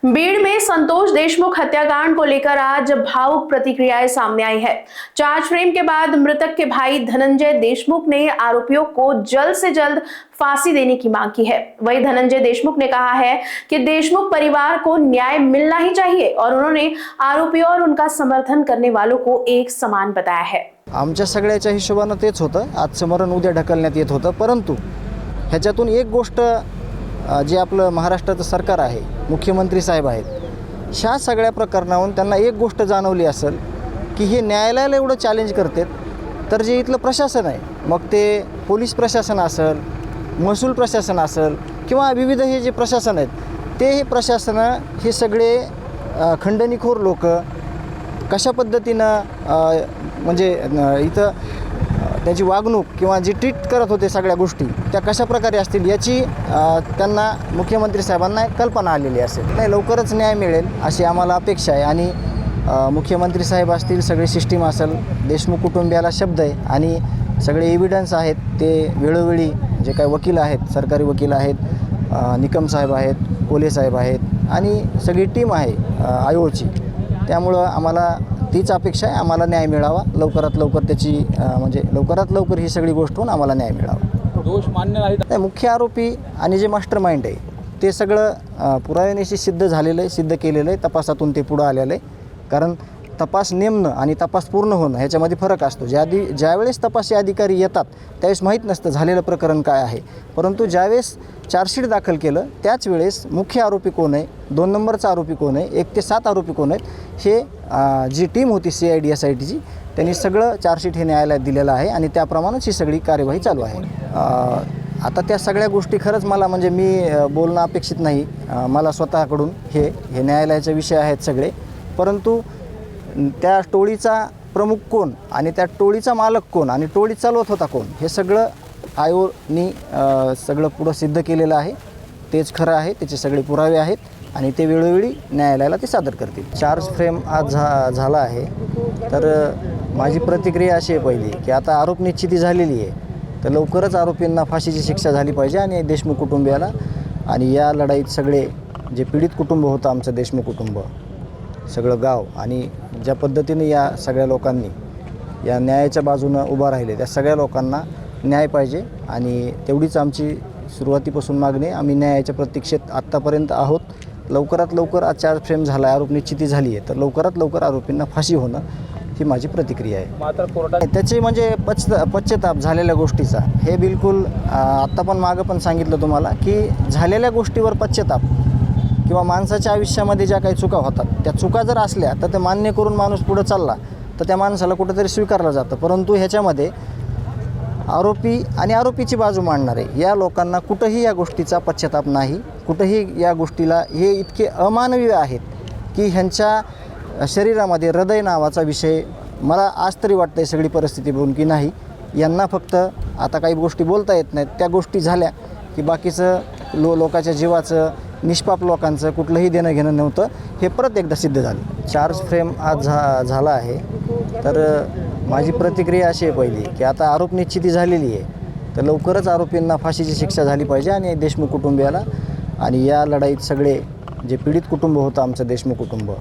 बीड़ में संतोष देशमुख हत्याकांड को लेकर आज भावुक प्रतिक्रियाएं सामने आई है। चार्ज फ्रेम के बाद मृतक के भाई धनंजय देशमुख ने आरोपियों को जल्द से जल्द फांसी देने की मांग की है। वहीं धनंजय देशमुख ने कहा है कि देशमुख परिवार को न्याय मिलना ही चाहिए और उन्होंने आरोपियों और उनका समर्थन करने वालों को एक समान बताया है। आमच्या सगळ्याच्या हिशोबानं तेच होतं, आज मरण उद्या ढकलण्यात येत होतं, परंतु ह्याच्यातून एक गोष्ट जे आपलं महाराष्ट्राचं सरकार आहे, मुख्यमंत्री साहेब आहेत, ह्या सगळ्या प्रकरणावरून त्यांना एक गोष्ट जाणवली असेल की हे न्यायालयाला एवढं चॅलेंज करतात तर जे इथलं प्रशासन आहे, मग ते पोलीस प्रशासन असेल, महसूल प्रशासन असेल किंवा विविध हे जे प्रशासन आहेत, ते हे प्रशासन हे सगळे खंडणीखोर लोक कशा पद्धतीनं म्हणजे इथं त्याची वागणूक किंवा जी ट्रीट करत होते सगळ्या गोष्टी त्या कशा प्रकारे असतील याची त्यांना मुख्यमंत्री साहेबांना कल्पना आलेली असेल। नाही, लवकरच न्याय मिळेल अशी आम्हाला अपेक्षा आहे आणि मुख्यमंत्री साहेब असतील, सगळी सिस्टीम असेल, देशमुख कुटुंबियाला शब्द आहे आणि सगळे एव्हिडन्स आहेत, ते वेळोवेळी जे काही वकील आहेत, सरकारी वकील आहेत, निकम साहेब आहेत, कोले साहेब आहेत आणि सगळी टीम आहे आयोची, त्यामुळं आम्हाला तीच अपेक्षा आहे, आम्हाला न्याय मिळावा लवकरात लवकर, त्याची म्हणजे लवकरात लवकर ही सगळी गोष्ट होऊन आम्हाला न्याय मिळावा। दोष मान्य नाही, मुख्य आरोपी आणि जे मास्टर माइंड आहे ते सगळं पुराव्यानिशी सिद्ध झालेलं आहे, सिद्ध केलेलं आहे, तपासातून ते पुढं आलेलं आहे। कारण तपास नेमणं आणि तपास पूर्ण होणं ह्याच्यामध्ये फरक असतो। ज्यावेळेस तपासी अधिकारी येतात त्यावेळेस माहीत नसतं झालेलं प्रकरण काय आहे, परंतु ज्यावेळेस चार्जशीट दाखल केलं त्याच वेळेस मुख्य आरोपी कोण आहे, 2 नंबरचा आरोपी कोण आहे, 1 ते 7 आरोपी कोण आहेत, हे जी टीम होती CID SITची त्यांनी सगळं चार्जशीट हे न्यायालयात दिलेलं आहे आणि त्याप्रमाणेच ही सगळी कार्यवाही चालू आहे। आता त्या सगळ्या गोष्टी खरंच मला म्हणजे मी बोलणं अपेक्षित नाही, मला स्वतःकडून हे न्यायालयाचे विषय आहेत सगळे, परंतु त्या टोळीचा प्रमुख कोण आणि त्या टोळीचा मालक कोण आणि टोळी चालवत होता कोण हे सगळं आयोगनी सगळं पुढं सिद्ध केलेलं आहे, तेच खरं आहे, त्याचे सगळे पुरावे आहेत आणि ते वेळोवेळी न्यायालयाला ते सादर करतील। चार्ज फ्रेम आज झाला आहे, तर माझी प्रतिक्रिया अशी आहे पहिली की आता आरोप निश्चिती झालेली आहे, तर लवकरच आरोपींना फाशीची शिक्षा झाली पाहिजे आणि देशमुख कुटुंबियाला आणि या लढाईत सगळे जे पीडित कुटुंब होतं आमचं देशमुख कुटुंब, सगळं गाव आणि ज्या पद्धतीने या सगळ्या लोकांनी या न्यायाच्या बाजूनं उभा राहिले त्या सगळ्या लोकांना न्याय पाहिजे आणि तेवढीच आमची सुरुवातीपासून मागणी। आम्ही न्यायाच्या प्रतीक्षेत आत्तापर्यंत आहोत। लवकरात लवकर आज चार्ज फ्रेम झाला आहे, आरोप निश्चिती झाली आहे, तर लवकरात लवकर आरोपींना फाशी होणं ही माझी प्रतिक्रिया आहे। मात्र कोर्टात त्याचे म्हणजे पश्चाताप झालेल्या गोष्टीचा हे बिलकुल आत्ता पण मागं पण सांगितलं तुम्हाला की झालेल्या गोष्टीवर पश्चाताप किंवा माणसाच्या आयुष्यामध्ये ज्या काही चुका होतात त्या चुका जर असल्या तर ते मान्य करून माणूस पुढं चालला तर त्या माणसाला कुठंतरी स्वीकारलं जातं, परंतु ह्याच्यामध्ये आरोपी आणि आरोपीची बाजू मांडणारे या लोकांना कुठंही या गोष्टीचा पश्चाताप नाही, कुठंही या गोष्टीला हे इतके अमानवीय आहेत की ह्यांच्या शरीरामध्ये हृदय नावाचा विषय मला आज तरी वाटतं आहे सगळी परिस्थिती बघून की नाही, यांना फक्त आता काही गोष्टी बोलता येत नाहीत, त्या गोष्टी झाल्या की बाकीचं लोकांच्या जीवाचं, निष्पाप लोकांचं कुठलंही देणं घेणं नव्हतं, हे परत एकदा सिद्ध झालं। चार्ज फ्रेम आज झाला आहे, तर माझी प्रतिक्रिया अशी आहे पहिली की आता आरोप निश्चिती झालेली आहे, तर लवकरच आरोपींना फाशीची शिक्षा झाली पाहिजे आणि देशमुख कुटुंबियाला आणि या लढाईत सगळे जे पीडित कुटुंब होतं आमचं देशमुख कुटुंब,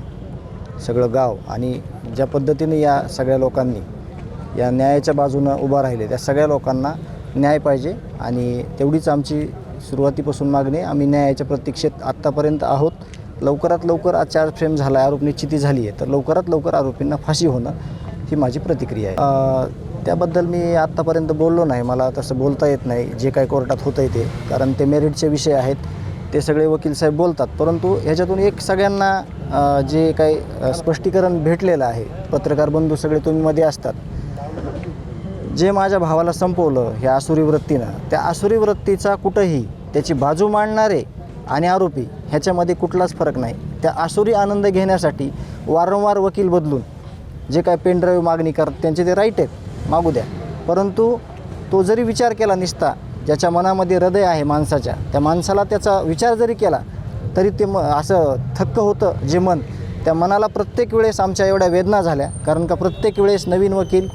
सगळं गाव आणि ज्या पद्धतीने या सगळ्या लोकांनी या न्यायाच्या बाजूनं उभा राहिले त्या सगळ्या लोकांना न्याय पाहिजे आणि तेवढीच आमची सुरुवातीपासून मागणी। आम्ही न्यायाच्या प्रतीक्षेत आत्तापर्यंत आहोत। लवकरात लवकर आज चार्ज फ्रेम झाला आहे, आरोप निश्चिती झाली आहे, तर लवकरात लवकर आरोपींना फाशी होणं ही माझी प्रतिक्रिया आहे। त्याबद्दल मी आत्तापर्यंत बोललो नाही, मला तसं बोलता येत नाही जे काही कोर्टात होतं आहे ते, कारण ते मेरिटचे विषय आहेत, ते सगळे वकील साहेब बोलतात, परंतु ह्याच्यातून एक सगळ्यांना जे काही स्पष्टीकरण भेटलेलं आहे, पत्रकार बंधू सगळे तुम्ही मध्ये असतात, जे माझ्या भावाला संपवलं ह्या आसुरी वृत्तीनं, त्या आसुरी वृत्तीचा कुठंही त्याची बाजू मांडणारे आणि आरोपी ह्याच्यामध्ये कुठलाच फरक नाही। त्या आसुरी आनंद घेण्यासाठी वारंवार वकील बदलून जे काय पेनड्राईव्ह मागणी करतात त्यांचे ते राईट आहेत, मागू द्या, परंतु तो जरी विचार केला निसता, ज्याच्या मनामध्ये हृदय आहे माणसाच्या, त्या माणसाला त्याचा विचार जरी केला तरी ते असं थक्क होतं जे मन, त्या मनाला प्रत्येक वेळेस आमच्या एवढ्या वेदना झाल्या, कारण का प्रत्येक वेळेस नवीन वकील,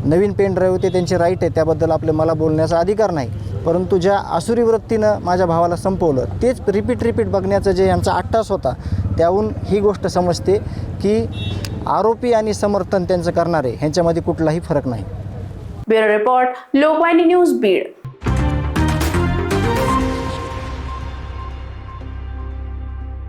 नवीन पेनड्राईव्ह ते त्यांचे राईट आहे, त्याबद्दल मला बोलण्याचा अधिकार नाही, परंतु ज्या आसुरी वृत्तीनं माझ्या भावाला संपवलं तेच रिपीट बघण्याचं जे यांचा अट्टास होता, त्याहून ही गोष्ट समजते की आरोपी आणि समर्थन त्यांचं करणारे ह्यांच्यामध्ये कुठलाही फरक नाही. Bureau report, Lokvahini news, Beed.